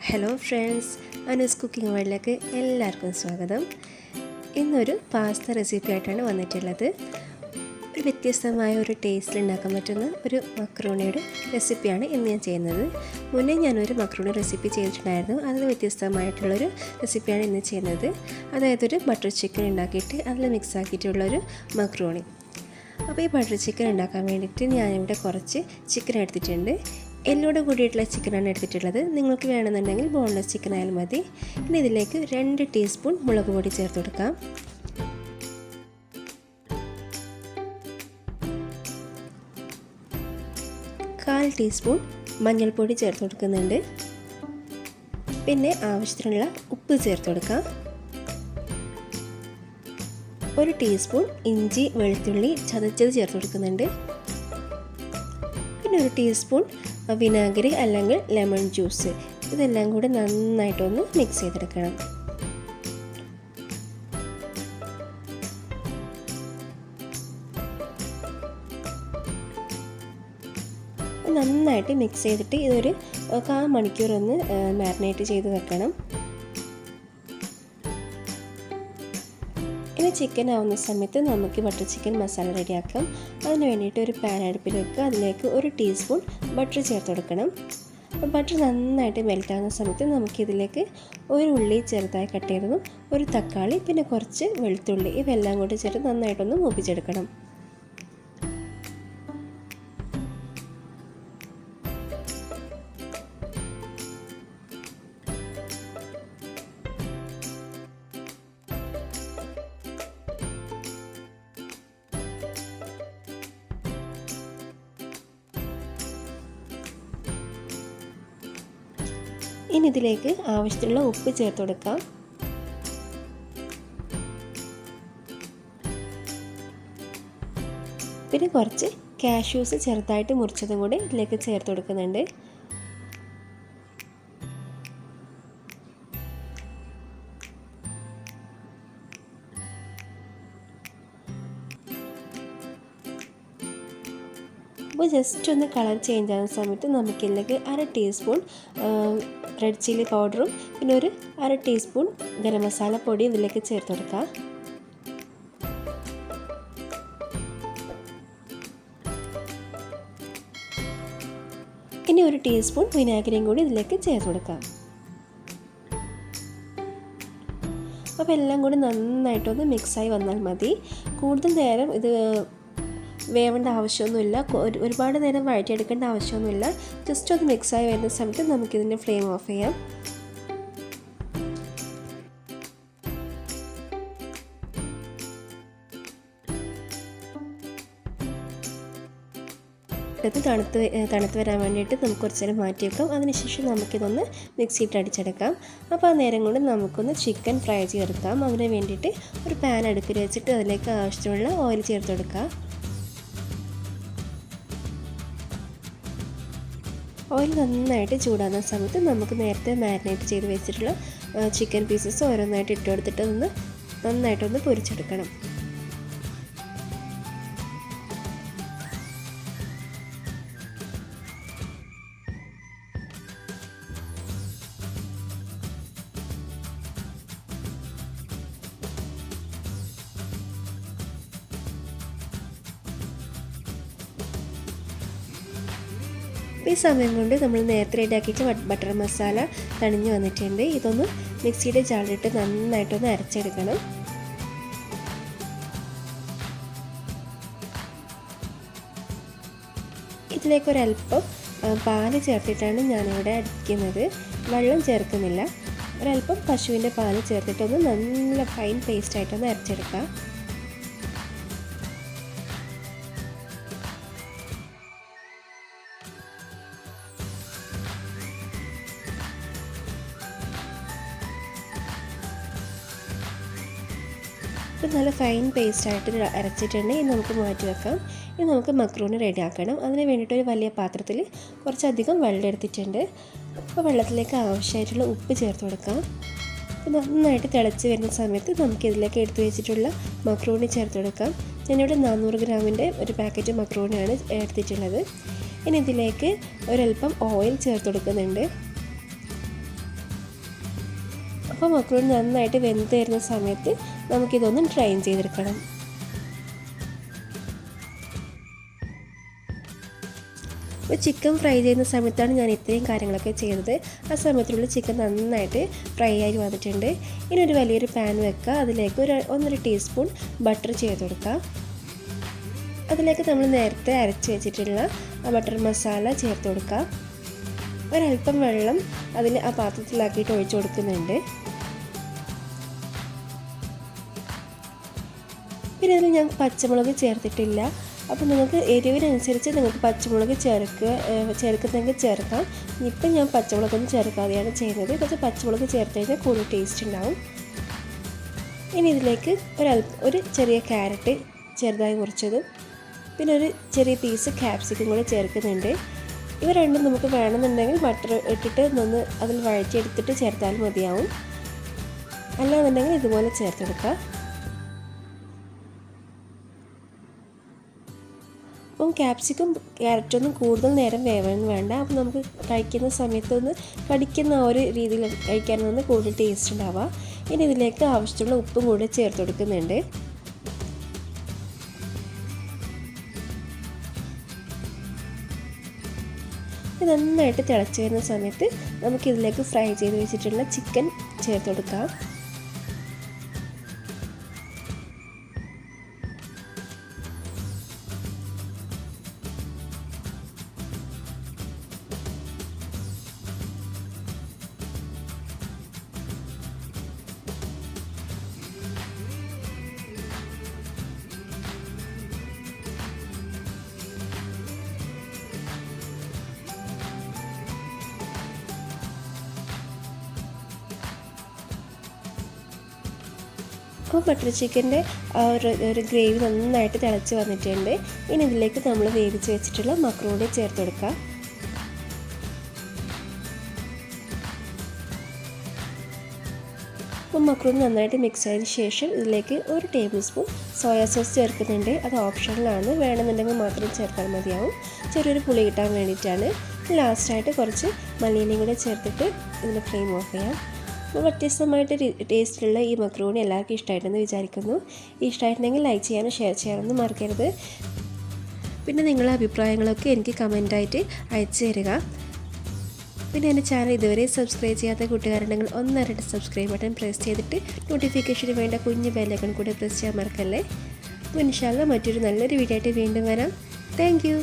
Hello friends, Anu's cooking വേൾഡിലേക്ക് എല്ലാവർക്കും സ്വാഗതം. ഇന്നൊരു പാസ്ത റെസിപ്പി ആയിട്ടാണ് വന്നിട്ടുള്ളത്. ഒരു വ്യത്യസ്തമായ ഒരു ടേസ്റ്റിൽ ഉണ്ടാക്കാൻ പറ്റുന്ന ഒരു മക്രോണിയുടെ റെസിപ്പിയാണ് ഇന്ന് ഞാൻ ചെയ്യുന്നത്. മുന്നേ ഞാനൊരു മക്രോണി റെസിപ്പി ചെയ്തിട്ടുണ്ടായിരുന്നു. അതിൽ വ്യത്യസ്തമായിട്ടുള്ളൊരു റെസിപ്പിയാണ് ഇന്ന് ചെയ്യുന്നത്. അതായത് ഒരു ബട്ടർ ചിക്കൻ ഉണ്ടാക്കിയിട്ട് അതിൽ മിക്സ് ആക്കിയിട്ടുള്ളൊരു മക്രോണി. അപ്പോൾ ഈ ബട്ടർ ചിക്കൻ ഉണ്ടാക്കാൻ വേണ്ടിയിട്ട് ഞാനിവിടെ കുറച്ച് ചിക്കൻ എടുത്തിട്ടുണ്ട്. എല്ലോട് കൂടിയിട്ടുള്ള ചിക്കനാണ് എടുത്തിട്ടുള്ളത്. നിങ്ങൾക്ക് വേണമെന്നുണ്ടെങ്കിൽ ബോൺലെസ് ചിക്കൻ ആയാലും മതി. ഇനി ഇതിലേക്ക് 2 ടീസ്പൂൺ മുളക് പൊടി ചേർത്ത് കൊടുക്കാം. കാൽ ടീസ്പൂൺ മഞ്ഞൾപ്പൊടി ചേർത്ത് കൊടുക്കുന്നുണ്ട്. പിന്നെ ആവശ്യത്തിനുള്ള ഉപ്പ് ചേർത്ത് കൊടുക്കാം. 1 ടീസ്പൂൺ ഇഞ്ചി വെളുത്തുള്ളി ചതച്ചത് ചേർത്ത് കൊടുക്കുന്നുണ്ട്. പിന്നെ 1 ടീസ്പൂൺ വിനാഗിരി അല്ലെങ്കിൽ ലെമൺ ജ്യൂസ്. ഇതെല്ലാം കൂടി നന്നായിട്ടൊന്ന് മിക്സ് ചെയ്തെടുക്കണം. നന്നായിട്ട് മിക്സ് ചെയ്തിട്ട് ഇതൊരു 1/4 മണിക്കൂർ ഒന്ന് മാരിനേറ്റ് ചെയ്ത് വെക്കണം. ഇനി ചിക്കൻ ആവുന്ന സമയത്ത് നമുക്ക് ബട്ടർ ചിക്കൻ മസാല റെഡിയാക്കാം. അതിന് വേണ്ടിയിട്ട് ഒരു പാൻ അടുപ്പിൽ വെക്കുക. അതിലേക്ക് 1 ടീസ്പൂൺ ബട്ടർ ചേർത്ത് കൊടുക്കണം. ബട്ടർ നന്നായിട്ട് മെൽറ്റ് ആവുന്ന സമയത്ത് നമുക്കിതിലേക്ക് 1 ഉള്ളി ചെറുതായി കട്ട് ചെയ്തതും 1 തക്കാളി പിന്നെ കുറച്ച് വെളുത്തുള്ളി ഇവയെല്ലാം കൂടി ചേർത്ത് നന്നായിട്ടൊന്ന് മൂപ്പിച്ചെടുക്കണം. ഇനി ഇതിലേക്ക് ആവശ്യത്തിനുള്ള ഉപ്പ് ചേർത്ത് കൊടുക്കാം. പിന്നെ കുറച്ച് കാഷ്യൂസ് ചെറുതായിട്ട് മുറിച്ചതും കൂടി ഇതിലേക്ക് ചേർത്ത് കൊടുക്കുന്നുണ്ട്. അപ്പോൾ ജസ്റ്റ് ഒന്ന് കളർ ചേഞ്ച് ആകുന്ന സമയത്ത് നമുക്കിതിലേക്ക് 1/2 ടീസ്പൂൺ റെഡ് ചില്ലി പൗഡറും പിന്നെ 1/2 ടീസ്പൂൺ ഗരം മസാല പൊടി ഇതിലേക്ക് ചേർത്ത് കൊടുക്കാം. ഇനി 1 ടീസ്പൂൺ വിനാഗിരിയും കൂടി ഇതിലേക്ക് ചേർത്ത് കൊടുക്കാം. അപ്പോൾ എല്ലാം കൂടി നന്നായിട്ടൊന്ന് മിക്സായി വന്നാൽ മതി. കൂടുതൽ നേരം ഇത് വേവേണ്ട ആവശ്യമൊന്നുമില്ല. ഒരുപാട് നേരം വഴറ്റിയെടുക്കേണ്ട ആവശ്യമൊന്നുമില്ല. ജസ്റ്റ് ഒന്ന് മിക്സായി വരുന്ന സമയത്ത് നമുക്കിതിൻ്റെ ഫ്ലെയിം ഓഫ് ചെയ്യാം. ഇത് തണുത്ത് വരാൻ വേണ്ടിയിട്ട് നമുക്ക് കുറച്ച് നേരം മാറ്റി വെക്കാം. അതിനുശേഷം നമുക്കിതൊന്ന് മിക്സിയിട്ട് അടിച്ചെടുക്കാം. അപ്പോൾ ആ നേരം കൊണ്ട് നമുക്കൊന്ന് ചിക്കൻ ഫ്രൈ ചെയ്തെടുക്കാം. അതിന് വേണ്ടിയിട്ട് ഒരു പാൻ അടുപ്പിൽ വെച്ചിട്ട് അതിലേക്ക് ആവശ്യമുള്ള ഓയിൽ ചേർത്ത് കൊടുക്കാം. ഓയിൽ നന്നായിട്ട് ചൂടാകുന്ന സമയത്ത് നമുക്ക് നേരത്തെ മാരിനേറ്റ് ചെയ്ത് വെച്ചിട്ടുള്ള ചിക്കൻ പീസസ് ഓരോന്നായിട്ട് ഇട്ട് കൊടുത്തിട്ട് നന്നായിട്ടൊന്ന് പൊരിച്ചെടുക്കണം. ഈ സമയം കൊണ്ട് നമ്മൾ നേരത്തെ റെഡിയാക്കിയിട്ട് ബട്ടർ മസാല തണിഞ്ഞ് വന്നിട്ടുണ്ട്. ഇതൊന്ന് മിക്സിയുടെ ജാറിലിട്ട് നന്നായിട്ടൊന്ന് അരച്ചെടുക്കണം. ഇതിലേക്കൊരൽപ്പം പാല് ചേർത്തിട്ടാണ് ഞാനിവിടെ അടിക്കുന്നത്. വെള്ളം ചേർക്കുന്നില്ല. ഒരൽപ്പം പശുവിൻ്റെ പാല് ചേർത്തിട്ടൊന്ന് നല്ല ഫൈൻ പേസ്റ്റായിട്ടൊന്ന് അരച്ചെടുക്കാം. ഇപ്പം നല്ല ഫൈൻ പേസ്റ്റായിട്ട് അരച്ചിട്ടുണ്ടെങ്കിൽ നമുക്ക് മാറ്റി വെക്കാം. ഇനി നമുക്ക് മക്രോണി റെഡിയാക്കണം. അതിന് വേണ്ടിയിട്ട് ഒരു വലിയ പാത്രത്തിൽ കുറച്ചധികം വെള്ളം എടുത്തിട്ടുണ്ട്. അപ്പോൾ വെള്ളത്തിലേക്ക് ആവശ്യമായിട്ടുള്ള ഉപ്പ് ചേർത്ത് കൊടുക്കാം. നന്നായിട്ട് തിളച്ച് വരുന്ന സമയത്ത് നമുക്കിതിലേക്ക് എടുത്തു വെച്ചിട്ടുള്ള മക്രോണി ചേർത്ത് കൊടുക്കാം. ഞാനിവിടെ 400 ഗ്രാമിൻ്റെ ഒരു പാക്കറ്റ് മക്രോണിയാണ് എടുത്തിട്ടുള്ളത്. ഇനി ഇതിലേക്ക് ഒരൽപ്പം ഓയിൽ ചേർത്ത് കൊടുക്കുന്നുണ്ട്. അപ്പോൾ മക്രോണി നന്നായിട്ട് വെന്ത് വരുന്ന സമയത്ത് നമുക്കിതൊന്ന് ഡ്രൈൻ ചെയ്തെടുക്കണം. അപ്പോൾ ചിക്കൻ ഫ്രൈ ചെയ്യുന്ന സമയത്താണ് ഞാൻ ഇത്രയും കാര്യങ്ങളൊക്കെ ചെയ്തത്. ആ സമയത്തുള്ള ചിക്കൻ നന്നായിട്ട് ഫ്രൈ ആയി വന്നിട്ടുണ്ട്. ഇനി ഒരു വലിയൊരു പാൻ വെക്കുക. അതിലേക്ക് 1.5 ടീസ്പൂൺ ബട്ടർ ചേർത്ത് കൊടുക്കുക. അതിലേക്ക് നമ്മൾ നേരത്തെ അരച്ച് വെച്ചിട്ടുള്ള ആ ബട്ടർ മസാല ചേർത്ത് കൊടുക്കുക. ഒരല്പം വെള്ളം അതിൽ ആ പാത്രത്തിലാക്കിയിട്ട് ഒഴിച്ചു കൊടുക്കുന്നുണ്ട്. പിന്നെ അതിൽ ഞാൻ പച്ചമുളക് ചേർത്തിട്ടില്ല. അപ്പോൾ നിങ്ങൾക്ക് എരിവിനനുസരിച്ച് നിങ്ങൾക്ക് പച്ചമുളക് ചേർക്കുന്നെങ്കിൽ ചേർക്കാം. ഇപ്പം ഞാൻ പച്ചമുളകൊന്നും ചേർക്കാതെയാണ് ചെയ്യുന്നത്. കുറച്ച് പച്ചമുളക് ചേർത്ത് കഴിഞ്ഞാൽ കൂടുതൽ ടേസ്റ്റ് ഉണ്ടാവും. ഇനി ഇതിലേക്ക് ഒരു ചെറിയ ക്യാരറ്റ് ചെറുതായി മുറിച്ചതും പിന്നെ ഒരു ചെറിയ പീസ് ക്യാപ്സിക്കം കൂടെ ചേർക്കുന്നുണ്ട്. ഇവ രണ്ടും നമുക്ക് വേണമെന്നുണ്ടെങ്കിൽ ബട്ടർ ഇട്ടിട്ട് ഒന്ന് അതിൽ വഴറ്റിയെടുത്തിട്ട് ചേർത്താൽ മതിയാവും. അല്ലാന്നുണ്ടെങ്കിൽ ഇതുപോലെ ചേർത്തെടുക്കുക. അപ്പം ക്യാപ്സിക്കം ക്യാരറ്റൊന്നും കൂടുതൽ നേരം വേവാനൊന്നും വേണ്ട. അപ്പോൾ നമുക്ക് കഴിക്കുന്ന സമയത്തൊന്ന് കടിക്കുന്ന ആ ഒരു രീതിയിൽ കഴിക്കാനൊന്ന് കൂടുതൽ ടേസ്റ്റ് ഉണ്ടാവുക. ഇനി ഇതിലേക്ക് ആവശ്യമുള്ള ഉപ്പും കൂടെ ചേർത്ത് കൊടുക്കുന്നുണ്ട്. നന്നായിട്ട് തിളച്ച് വരുന്ന സമയത്ത് നമുക്കിതിലേക്ക് ഫ്രൈ ചെയ്ത് വെച്ചിട്ടുള്ള ചിക്കൻ ചേർത്ത് കൊടുക്കാം. അപ്പോൾ ബട്ടർ ചിക്കൻ്റെ ഒരു ഗ്രേവി നന്നായിട്ട് തിളച്ച് വന്നിട്ടുണ്ട്. ഇനി ഇതിലേക്ക് നമ്മൾ വേവിച്ച് വെച്ചിട്ടുള്ള മക്രോണി ചേർത്ത് കൊടുക്കുക. അപ്പോൾ മക്രോണി നന്നായിട്ട് മിക്സ് ആയതിന് ശേഷം ഇതിലേക്ക് 1 ടേബിൾ സ്പൂൺ സോയാ സോസ് ചേർക്കുന്നുണ്ട്. അത് ഓപ്ഷണലാണ്, വേണമെന്നുണ്ടെങ്കിൽ മാത്രം ചേർത്താൽ മതിയാവും. ചെറിയൊരു പുളി കിട്ടാൻ വേണ്ടിയിട്ടാണ്. ലാസ്റ്റായിട്ട് കുറച്ച് മല്ലിയിലയും കൂടെ ചേർത്തിട്ട് ഇതിൻ്റെ ഫ്ലെയിം ഓഫ് ചെയ്യാം. അപ്പോൾ വ്യത്യസ്തമായിട്ട് ടേസ്റ്റിലുള്ള ഈ മക്രോണി എല്ലാവർക്കും ഇഷ്ടമായിട്ടെന്ന് വിചാരിക്കുന്നു. ഇഷ്ടമായിട്ടുണ്ടെങ്കിൽ ലൈക്ക് ചെയ്യാനും ഷെയർ ചെയ്യാനൊന്നും മറക്കരുത്. പിന്നെ നിങ്ങളുടെ അഭിപ്രായങ്ങളൊക്കെ എനിക്ക് കമൻറ്റായിട്ട് അയച്ചു തരിക. പിന്നെ എൻ്റെ ചാനൽ ഇതുവരെ സബ്സ്ക്രൈബ് ചെയ്യാത്ത കൂട്ടുകാരുണ്ടെങ്കിൽ ഒന്നരട്ട് സബ്സ്ക്രൈബ് ബട്ടൺ പ്രസ് ചെയ്തിട്ട് നോട്ടിഫിക്കേഷന് വേണ്ട കുഞ്ഞ് ബെല്ലൈക്കൺ കൂടെ പ്രസ് ചെയ്യാൻ മറക്കല്ലേ. അപ്പോൾ ഇൻഷാല്ലാ മറ്റൊരു നല്ലൊരു വീഡിയോ ആയിട്ട് വീണ്ടും വരാം. Thank you.